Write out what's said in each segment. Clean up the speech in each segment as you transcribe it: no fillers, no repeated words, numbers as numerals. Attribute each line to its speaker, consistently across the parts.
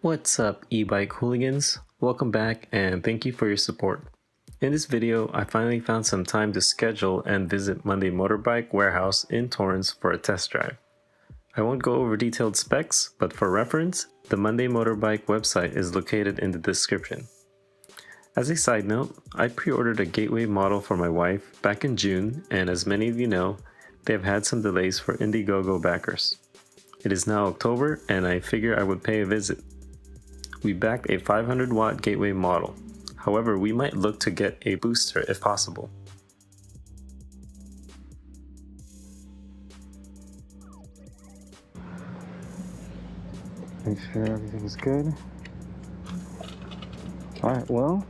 Speaker 1: What's up, e-bike hooligans? Welcome back and thank you for your support. In this video, I finally found some time to schedule and visit Monday Motorbike warehouse in Torrance for a test drive. I won't go over detailed specs, but for reference, the Monday Motorbike website is located in the description. As a side note, I pre-ordered a gateway model for my wife back in June, and as many of you know, they have had some delays for Indiegogo backers. It is now October and I figure I would pay a visit. We backed a 500 watt gateway model. However, we might look to get a booster if possible.
Speaker 2: Make sure everything's good. Alright, well,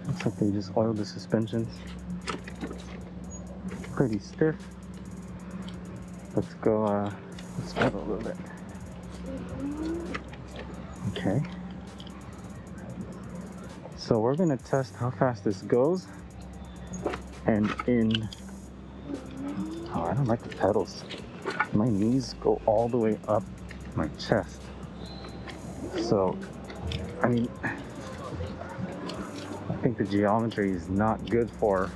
Speaker 2: looks like they just oiled the suspensions. Pretty stiff. Let's go, let's pedal a little bit. Okay. So we're gonna test how fast this goes. And oh, I don't like the pedals. My knees go all the way up my chest. So, I mean, I think the geometry is not good for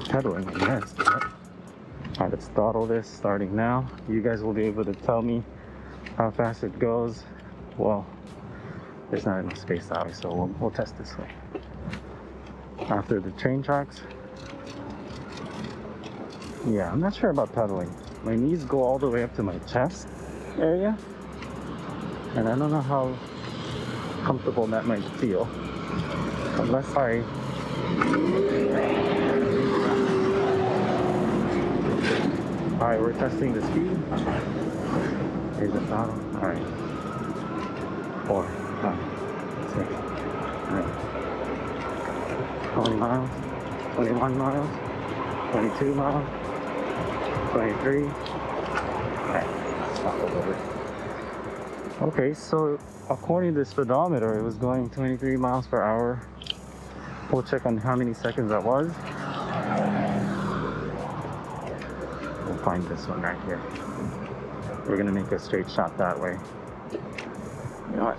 Speaker 2: pedaling, I guess. Alright, let's throttle this starting now. You guys will be able to tell me how fast it goes. Well, there's not enough space out, so we'll test this way. After the train tracks. Yeah, I'm not sure about pedaling. My knees go all the way up to my chest area, and I don't know how comfortable that might feel unless I Alright, we're testing the speed. Here's the throttle. Alright. 4, 5, 6, alright. 20 miles, 21 miles, 22 miles, 23. Alright, stop a little bit. Okay, so according to the speedometer, it was going 23 miles per hour. We'll check on how many seconds that was. We'll find this one right here. We're gonna make a straight shot that way. You know what?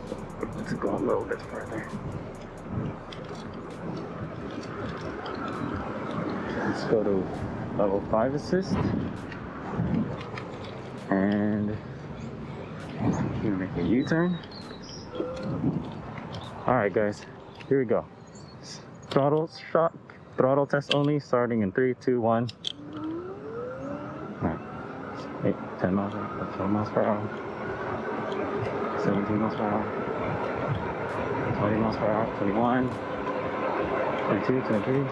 Speaker 2: Let's go a little bit further. Let's go to level 5 assist. And I'm gonna make a U-turn. Alright guys, here we go. Throttle shot, throttle test only, starting in 3, 2, 1. Alright. 8, 10 miles per hour, 12 miles per hour. 17 miles per hour. 20 miles per hour, 21. 22, 23.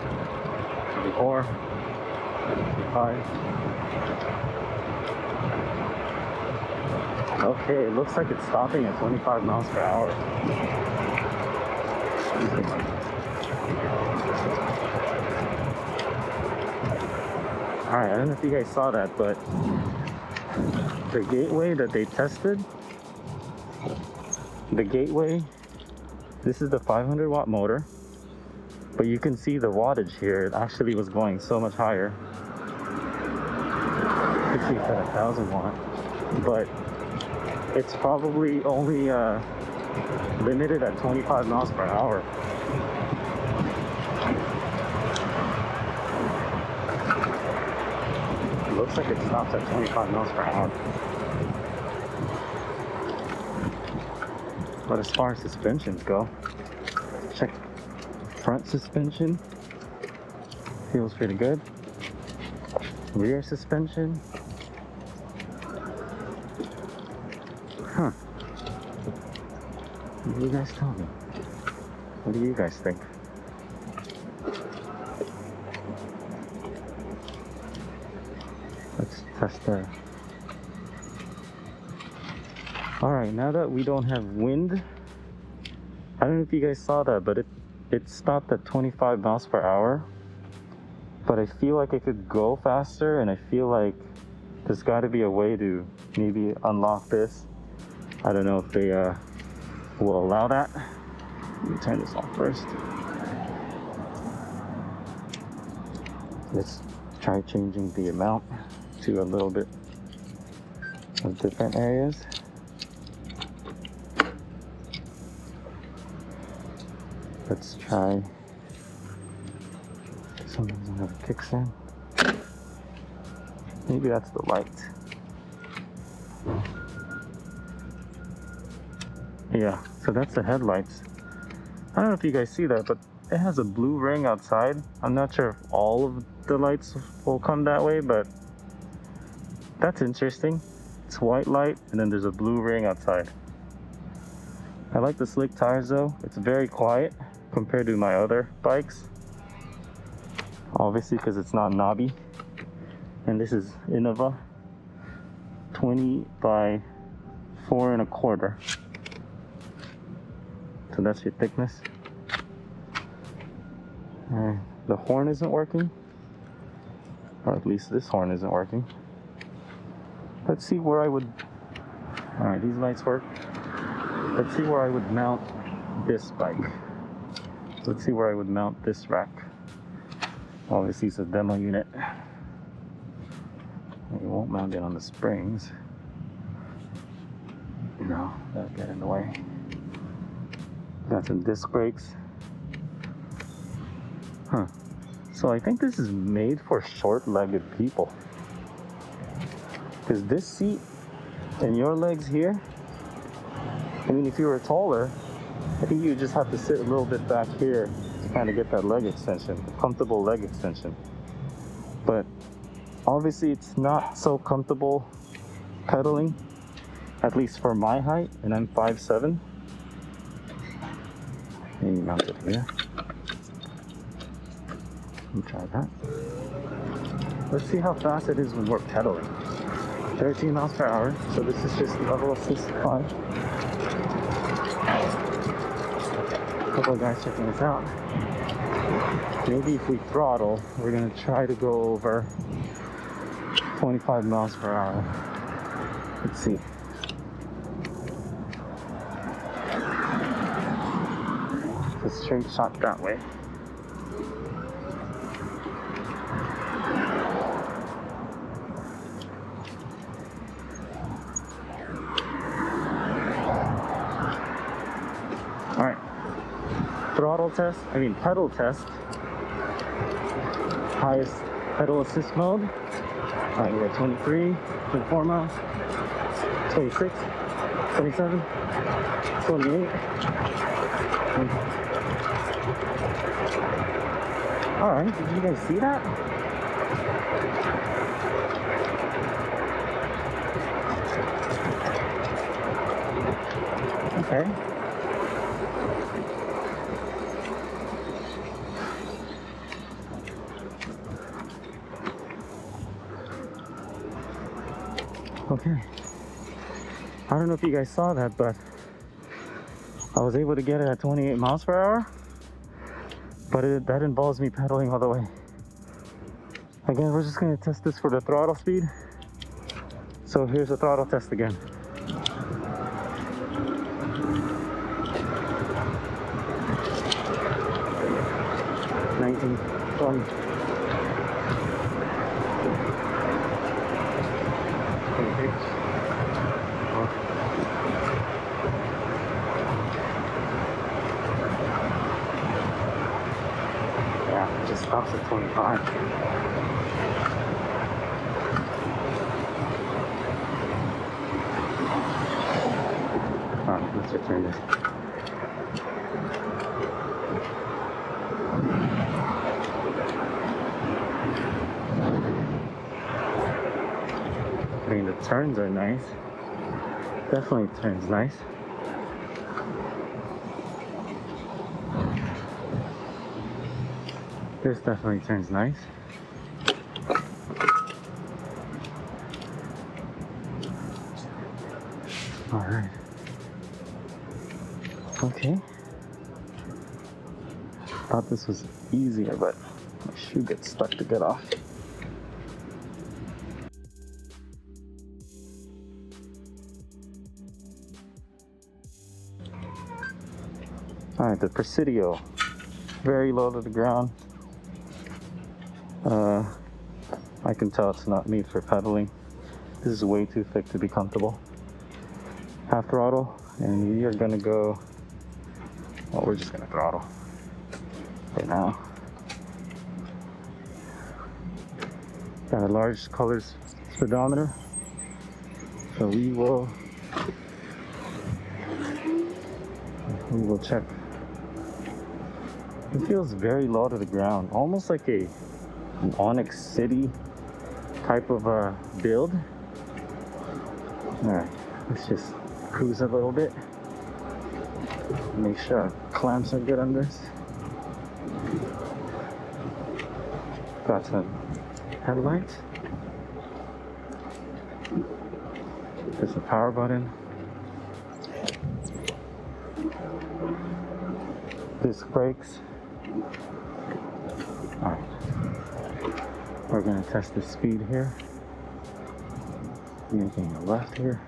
Speaker 2: 24. 25. Okay, it looks like it's stopping at 25 miles per hour. Alright, I don't know if you guys saw that, but the gateway that they tested, this is the 500 watt motor, but you can see the wattage here. It actually was going so much higher. You can see it's at 1,000 watt, but it's probably only limited at 25 miles per hour. It looks like it stops at 25 miles per hour. But as far as suspensions go, check front suspension. Feels pretty good. Rear suspension. Huh. What do you guys tell me? What do you guys think? Let's test that. Alright, now that we don't have wind, I don't know if you guys saw that, but it stopped at 25 miles per hour. But I feel like it could go faster, and I feel like there's got to be a way to maybe unlock this. I don't know if they will allow that. Let me turn this off first. Let's try changing the amount to a little bit of different areas. Let's try. Some doesn't have a kickstand. Maybe that's the light. Yeah, so that's the headlights. I don't know if you guys see that, but it has a blue ring outside. I'm not sure if all of the lights will come that way, but that's interesting. It's white light and then there's a blue ring outside. I like the slick tires though. It's very quiet compared to my other bikes. Obviously because it's not knobby. And this is Innova 20 by 4 1/4. So that's your thickness. The horn isn't working, or at least this horn isn't working. Let's see where I would. Alright, these lights work. Let's see where I would mount this bike. Let's see where I would mount this rack. Obviously it's a demo unit. You won't mount it on the springs. No, that'll get in the way. Got some disc brakes. Huh. So I think this is made for short-legged people. Because this seat and your legs here, I mean, if you were taller, I think you just have to sit a little bit back here to kind of get that leg extension, comfortable leg extension. But obviously it's not so comfortable pedaling, at least for my height, and I'm 5'7". Maybe mount it here. Let me try that. Let's see how fast it is when we're pedaling. 13 miles per hour, so this is just level assist 5. A couple of guys checking this out. Maybe if we throttle, we're gonna try to go over 25 miles per hour. Let's see. It's a straight shot that way. Alright. Throttle test, pedal test. Highest pedal assist mode. Alright, we're at 23, 24 miles, 26, 27, 28. Alright, did you guys see that? Okay. Okay. I don't know if you guys saw that, but I was able to get it at 28 miles per hour. But that involves me pedaling all the way. Again, we're just gonna test this for the throttle speed. So here's the throttle test again. Yeah, it just stops at 25. Alright, let's return this. I mean, the turns are nice. Definitely turns nice. This definitely turns nice. Alright. Okay. Thought this was easier, but my shoe gets stuck to get off. Alright, the Presidio. Very low to the ground. I can tell it's not made for pedaling. This is way too thick to be comfortable. Half throttle, and we are gonna go, well, we're just gonna throttle right now. Got a large colors speedometer, so we will check. It feels very low to the ground, almost like an Onyx City type of build. Alright, let's just cruise a little bit. Make sure our clamps are good on this. Got some headlights. There's the power button. Disc brakes. Alright. We're gonna test the speed here. Making a left here.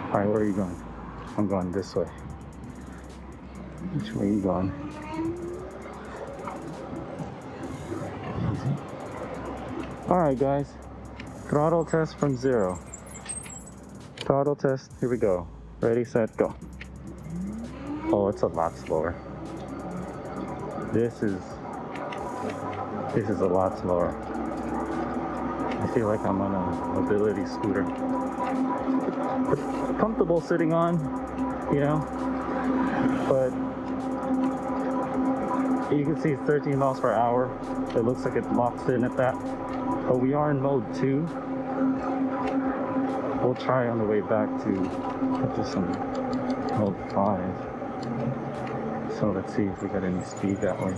Speaker 2: Alright, where are you going? I'm going this way. Which way are you going? Alright guys, throttle test from 0. Throttle test, here we go. Ready, set, go. Oh, it's a lot slower. This is a lot slower. I feel like I'm on a mobility scooter. It's comfortable sitting on, you know, but you can see 13 miles per hour. It looks like it locks in at that. But we are in mode 2. We'll try on the way back to put this in mode 5. So let's see if we got any speed that way.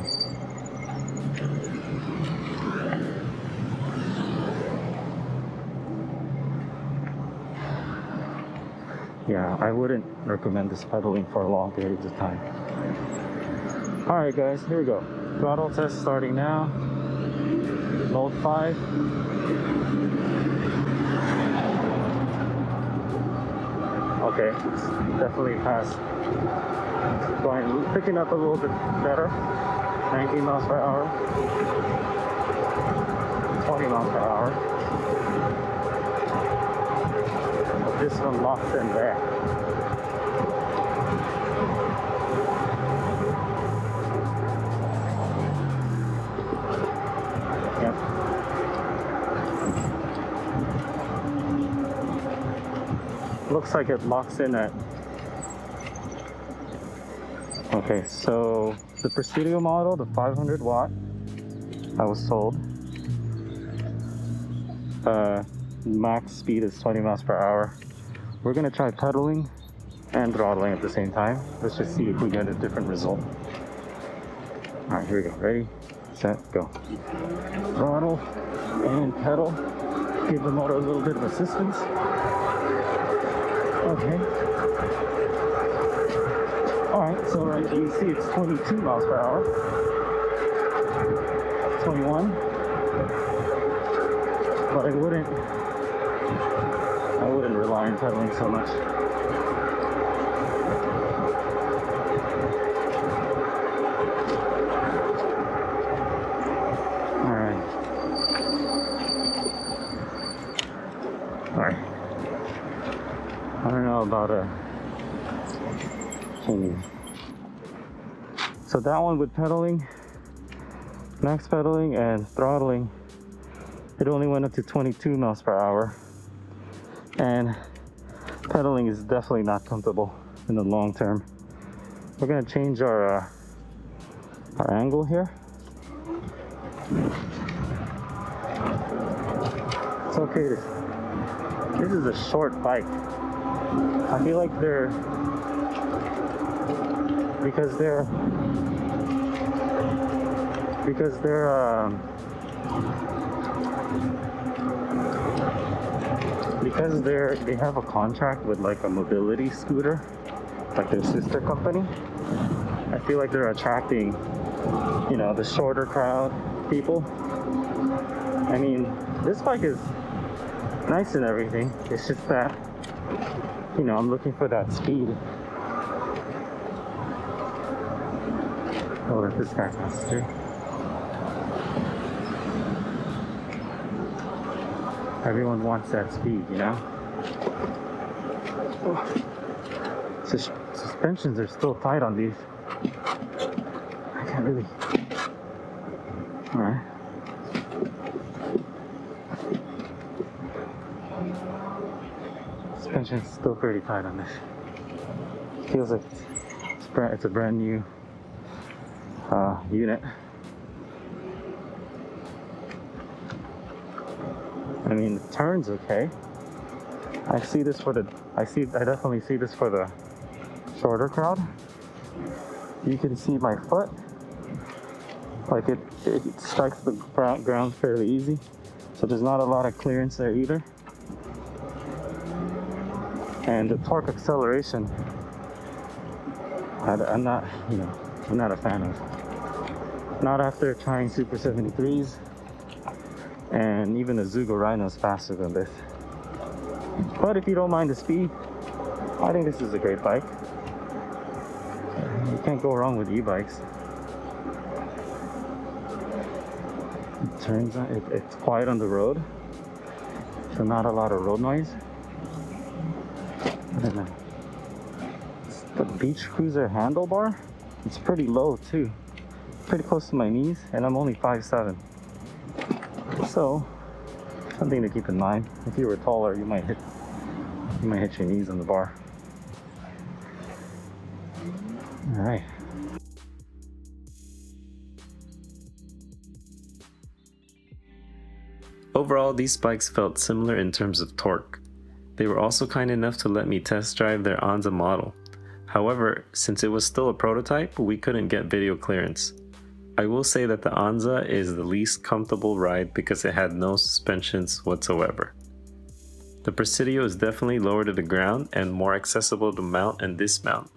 Speaker 2: Yeah, I wouldn't recommend this pedaling for long periods of time. Alright guys, here we go. Throttle test starting now. Mode 5. Okay, it's definitely past. It's going, picking up a little bit better. 19 miles per hour. 20 miles per hour. But this one locks in there. Yep. Looks like it locks in at. Okay, so the Presidio model, the 500 watt, I was told, max speed is 20 miles per hour. We're gonna try pedaling and throttling at the same time. Let's just see if we get a different result. All right, here we go. Ready, set, go. Throttle and pedal. Give the motor a little bit of assistance. Okay. Alright, so right, you see it's 22 miles per hour. 21. But I wouldn't rely on pedaling so much. Alright. Alright. I don't know about so that one with pedaling, max pedaling and throttling, it only went up to 22 miles per hour. And pedaling is definitely not comfortable in the long term. We're gonna change our angle here. It's okay. This is a short bike. I feel like because they have a contract with like a mobility scooter, like their sister company. I feel like they're attracting, you know, the shorter crowd people. I mean, this bike is nice and everything. It's just that, you know, I'm looking for that speed. Oh, let this guy pass through. Everyone wants that speed, you know? Oh. Suspensions are still tight on these. I can't really. Alright. Suspension's still pretty tight on this. Feels like it's a brand new unit. I mean, the turn's okay. I definitely see this for the shorter crowd. You can see my foot. Like it strikes the ground fairly easy. So there's not a lot of clearance there either. And the torque acceleration, I'm not a fan of. Not after trying Super 73s, and even the Zugo Rhino is faster than this. But if you don't mind the speed, I think this is a great bike. You can't go wrong with e-bikes. It turns out it's quiet on the road, so not a lot of road noise. And then the beach cruiser handlebar, it's pretty low too, pretty close to my knees, and I'm only 5'7". So something to keep in mind. If you were taller, you might hit your knees on the bar. All right.
Speaker 1: Overall, these bikes felt similar in terms of torque. They were also kind enough to let me test drive their Anza model. However, since it was still a prototype, we couldn't get video clearance. I will say that the Anza is the least comfortable ride because it had no suspensions whatsoever. The Presidio is definitely lower to the ground and more accessible to mount and dismount.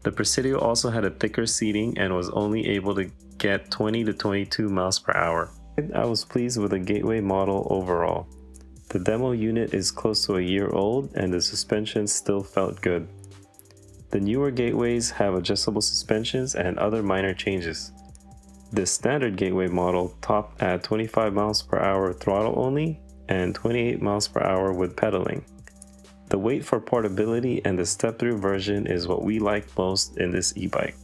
Speaker 1: The Presidio also had a thicker seating and was only able to get 20 to 22 miles per hour. I was pleased with the Gateway model overall. The demo unit is close to a year old and the suspension still felt good. The newer Gateways have adjustable suspensions and other minor changes. The standard Gateway model topped at 25 miles per hour throttle only and 28 miles per hour with pedaling. The weight for portability and the step-through version is what we like most in this e-bike.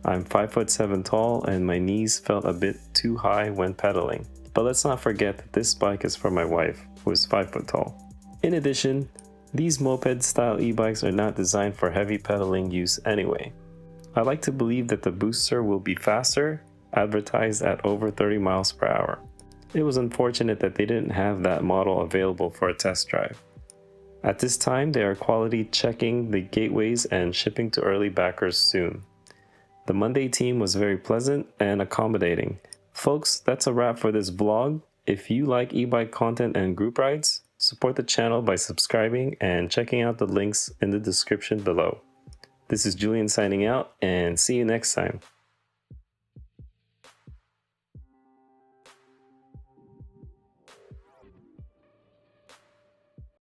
Speaker 1: I'm 5'7" tall and my knees felt a bit too high when pedaling. But let's not forget that this bike is for my wife, who is 5 foot tall. In addition, these moped style e-bikes are not designed for heavy pedaling use anyway. I like to believe that the booster will be faster, advertised at over 30 miles per hour. It was unfortunate that they didn't have that model available for a test drive. At this time, they are quality checking the gateways and shipping to early backers soon. The Monday team was very pleasant and accommodating. Folks, that's a wrap for this vlog. If you like e-bike content and group rides, support the channel by subscribing and checking out the links in the description below. This is Julian signing out, and see you next time.